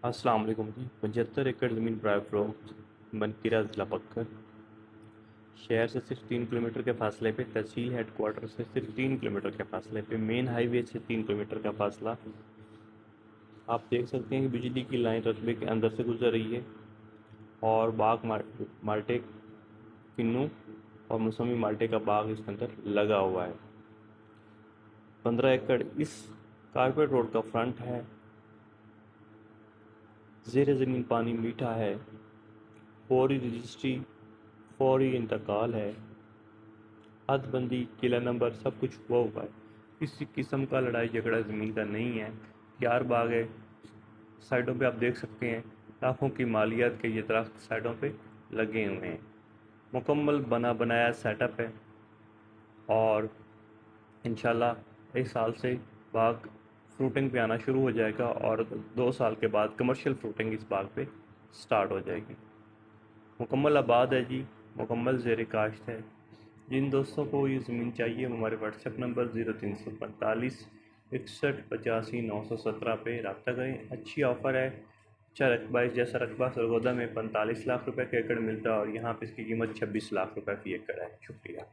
अस्सलाम वालेकुम जी। 75 एकड़ ज़मीन प्राइवेट रोड बनकीरा ज़िला पक्कर। शहर से सिर्फ 3 किलोमीटर के फासले पे, तहसील हेडक्वार्टर से सिर्फ 3 किलोमीटर के फासले पे, मेन हाईवे से 3 किलोमीटर का फासला। आप देख सकते हैं कि बिजली की लाइन रकबे के अंदर से गुजर रही है और बाग माल्टे किन्नू और मौसमी माल्टे का बाग इसके अंदर लगा हुआ है। 15 एकड़ इस कारपेट रोड का फ्रंट है। ज़ेर ज़मीन पानी मीठा है। फौरी रजिस्ट्री, फौरी इंतकाल है। हदबंदी, किला नंबर सब कुछ हुआ हुआ है। किसी किस्म का लड़ाई झगड़ा ज़मीन का नहीं है। यार बाग है, साइडों पे आप देख सकते हैं लाखों की मालियात के ये दरख्त साइडों पे लगे हुए हैं। मुकम्मल बना बनाया सेटअप है और इंशाल्लाह इस साल से बाग फ्रूटिंग पे आना शुरू हो जाएगा और 2 साल के बाद कमर्शियल फ्रूटिंग इस बाग पे स्टार्ट हो जाएगी। मुकम्मल आबाद है जी, मुकम्मल ज़ेर काश्त है। जिन दोस्तों को ये ज़मीन चाहिए वो हमारे व्हाट्सएप नंबर 0345 61 85 917 पे रब्ता करें। अच्छी ऑफ़र है। अच्छा रकबा है। जैसा रकबा सरगोदा में 45 लाख रुपए का एकड़ मिलता है और यहाँ पे इसकी कीमत 26 लाख रुपए फ़ी एकड़ है। शुक्रिया।